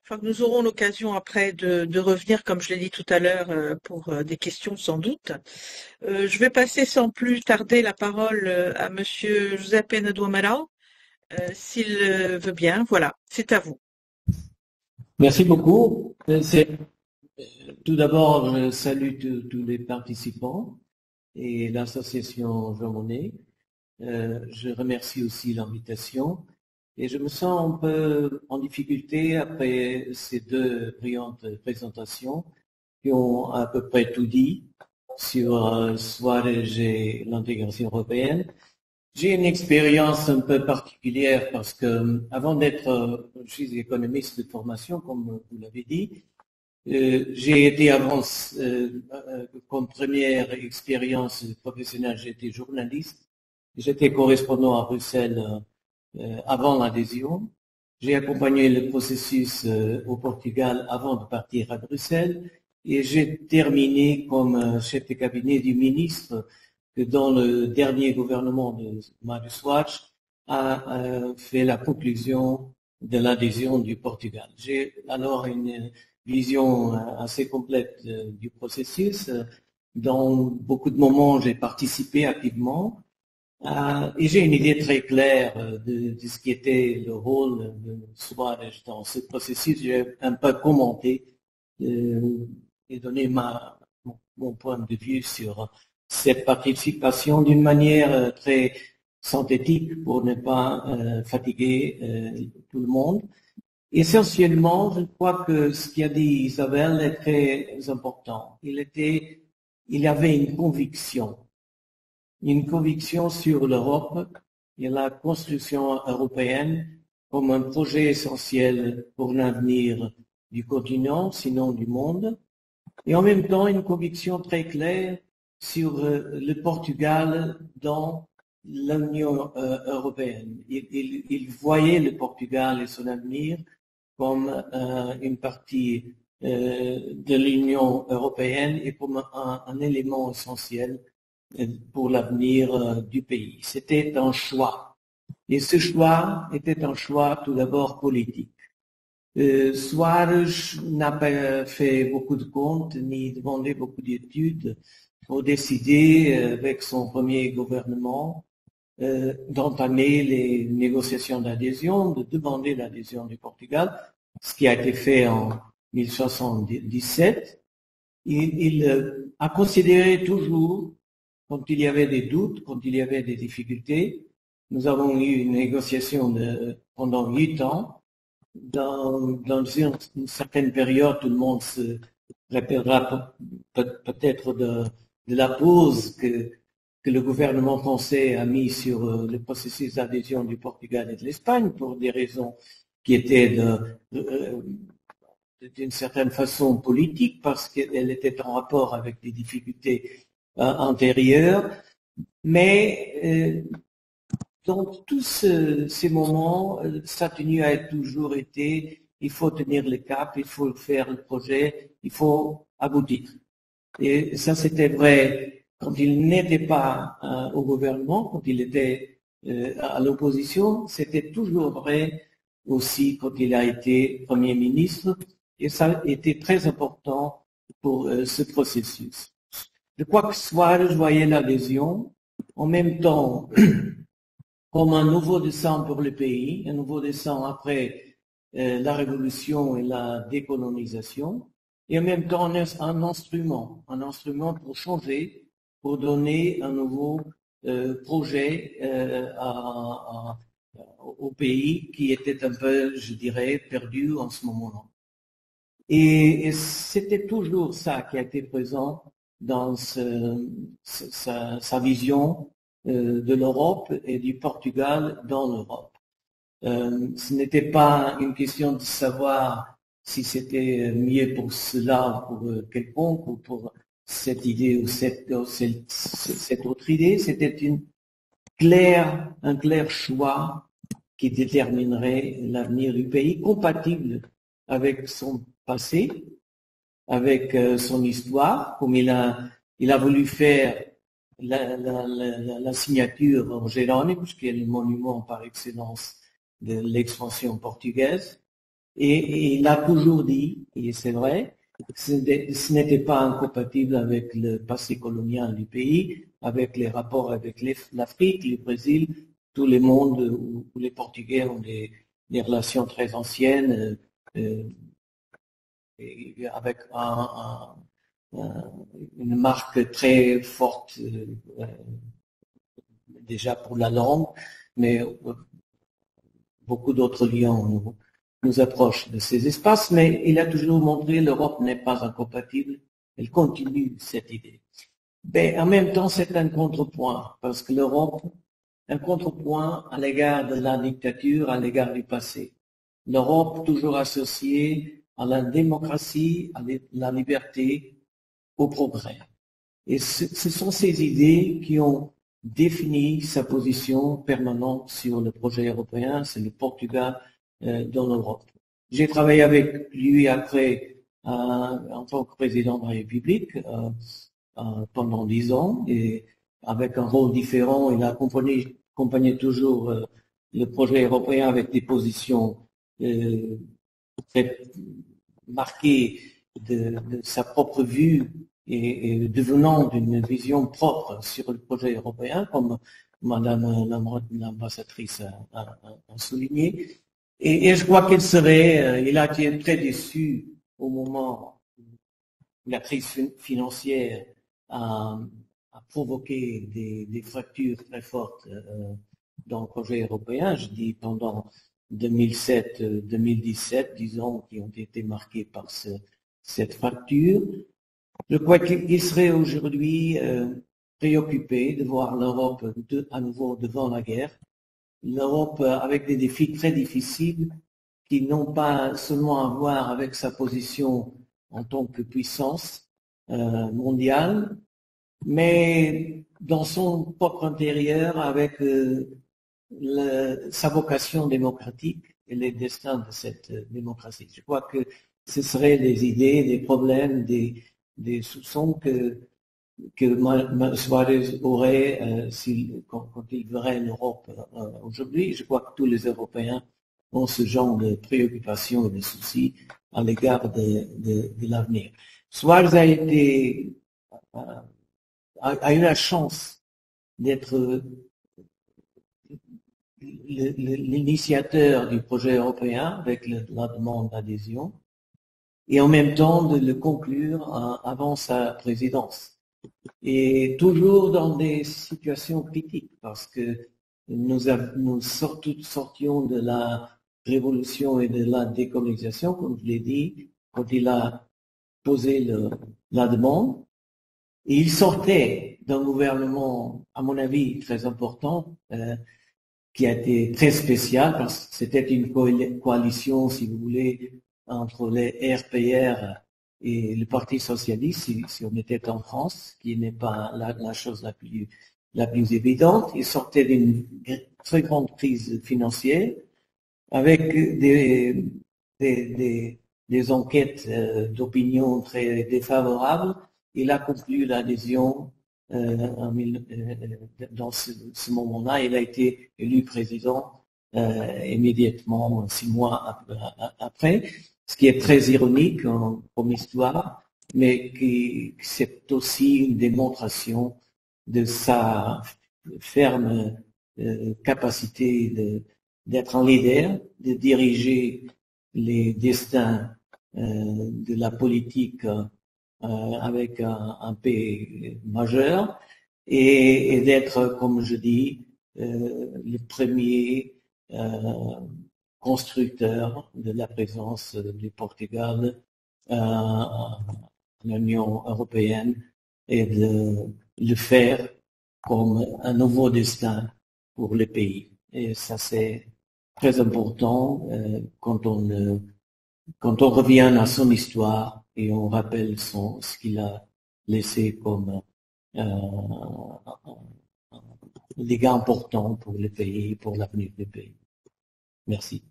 Enfin, nous aurons l'occasion après de revenir, comme je l'ai dit tout à l'heure, pour des questions sans doute. Je vais passer sans plus tarder la parole à Monsieur Giuseppe Naduamarão, s'il veut bien. Voilà, c'est à vous. Merci beaucoup. Tout d'abord, je salue tous les participants et l'association Jean Monnet. Je remercie aussi l'invitation et je me sens un peu en difficulté après ces deux brillantes présentations qui ont à peu près tout dit sur Suarez et l'intégration européenne. J'ai une expérience un peu particulière parce que avant d'être, je suis économiste de formation, comme vous l'avez dit. J'ai été avant, comme première expérience professionnelle, j'étais journaliste. J'étais correspondant à Bruxelles avant l'adhésion. J'ai accompagné le processus au Portugal avant de partir à Bruxelles et j'ai terminé comme chef de cabinet du ministre que dans le dernier gouvernement de Marius Watch a fait la conclusion de l'adhésion du Portugal. J'ai alors une vision assez complète du processus. Dans beaucoup de moments, j'ai participé activement et j'ai une idée très claire de ce qui était le rôle de Suarez dans ce processus. J'ai un peu commenté et donné mon point de vue sur cette participation d'une manière très synthétique pour ne pas fatiguer tout le monde. Essentiellement, je crois que ce qu'a dit Isabelle est très important. Il avait une conviction sur l'Europe et la construction européenne comme un projet essentiel pour l'avenir du continent, sinon du monde, et en même temps une conviction très claire sur le Portugal dans l'Union européenne. Il voyait le Portugal et son avenir comme une partie de l'Union européenne et comme un élément essentiel pour l'avenir du pays. C'était un choix. Et ce choix était un choix tout d'abord politique. Suarez n'a pas fait beaucoup de comptes ni demandé beaucoup d'études pour décider, avec son premier gouvernement, d'entamer les négociations d'adhésion, de demander l'adhésion du Portugal, ce qui a été fait en 1077. Il a considéré toujours, quand il y avait des doutes, quand il y avait des difficultés, nous avons eu une négociation pendant 8 ans. Dans une certaine période, tout le monde se rappellera peut-être de la pause que le gouvernement français a mis sur le processus d'adhésion du Portugal et de l'Espagne pour des raisons qui étaient d'une certaine façon politique parce qu'elle était en rapport avec des difficultés antérieures. Mais dans tous ces moments, sa tenue a toujours été il faut tenir le cap, il faut faire le projet, il faut aboutir. Et ça, c'était vrai quand il n'était pas au gouvernement, quand il était à l'opposition, c'était toujours vrai aussi quand il a été Premier ministre, et ça a été très important pour ce processus. Je crois que Suarez voyait l'adhésion en même temps comme un nouveau dessin pour le pays, un nouveau dessin après la révolution et la décolonisation, et en même temps un instrument pour changer, pour donner un nouveau projet au pays qui était un peu, je dirais, perdu en ce moment-là. Et c'était toujours ça qui a été présent dans sa vision de l'Europe et du Portugal dans l'Europe. Ce n'était pas une question de savoir si c'était mieux pour cela ou pour quelconque ou pour cette idée ou cette autre idée. C'était un clair choix qui déterminerait l'avenir du pays, compatible avec son passé, avec son histoire, comme il a voulu faire la signature en Jérôme, qui est le monument par excellence de l'expansion portugaise. Et il a toujours dit, et c'est vrai, ce n'était pas incompatible avec le passé colonial du pays, avec les rapports avec l'Afrique, le Brésil, tous les mondes où les Portugais ont des relations très anciennes, avec une marque très forte déjà pour la langue, mais beaucoup d'autres liens nous approchent de ces espaces, mais il a toujours montré l'Europe n'est pas incompatible, elle continue cette idée. Mais en même temps, c'est un contrepoint, parce que l'Europe, un contrepoint à l'égard de la dictature, à l'égard du passé. L'Europe toujours associée à la démocratie, à la liberté, au progrès. Et ce sont ces idées qui ont défini sa position permanente sur le projet européen, c'est le Portugal dans l'Europe. J'ai travaillé avec lui après en tant que président de la République pendant 10 ans et avec un rôle différent, il a accompagné toujours le projet européen avec des positions très marquées de sa propre vue et devenant d'une vision propre sur le projet européen, comme Madame l'ambassadrice a souligné. Et je crois qu'il il a été très déçu au moment où la crise financière a provoqué des fractures très fortes dans le projet européen. Je dis pendant 2007-2017, disons, qui ont été marqués par cette fracture. Je crois qu'il serait aujourd'hui préoccupé de voir l'Europe à nouveau devant la guerre. L'Europe avec des défis très difficiles qui n'ont pas seulement à voir avec sa position en tant que puissance mondiale, mais dans son propre intérieur avec sa vocation démocratique et les destins de cette démocratie. Je crois que ce seraient des idées, des problèmes, des soupçons que Suarez aurait quand il verrait l'Europe aujourd'hui. Je crois que tous les Européens ont ce genre de préoccupations et de soucis à l'égard de l'avenir. Suarez a eu la chance d'être l'initiateur du projet européen avec la demande d'adhésion et en même temps de le conclure avant sa présidence. Et toujours dans des situations critiques parce que nous sortions de la révolution et de la décolonisation, comme je l'ai dit, quand il a posé la demande. Et il sortait d'un gouvernement, à mon avis, très important, qui a été très spécial parce que c'était une coalition, si vous voulez, entre les RPR et le Parti socialiste, si on était en France, qui n'est pas la chose la plus évidente. Il sortait d'une très grande crise financière avec des enquêtes d'opinion très défavorables. Il a conclu l'adhésion dans ce moment-là. Il a été élu président immédiatement 6 mois après, ce qui est très ironique comme histoire, mais qui c'est aussi une démonstration de sa ferme capacité d'être un leader, de diriger les destins de la politique avec un P majeur et d'être, comme je dis, le premier constructeur de la présence du Portugal à l'Union européenne et de le faire comme un nouveau destin pour le pays. Et ça, c'est très important quand on revient à son histoire et on rappelle ce qu'il a laissé comme dégâts importants pour le pays, pour l'avenir du pays. Merci.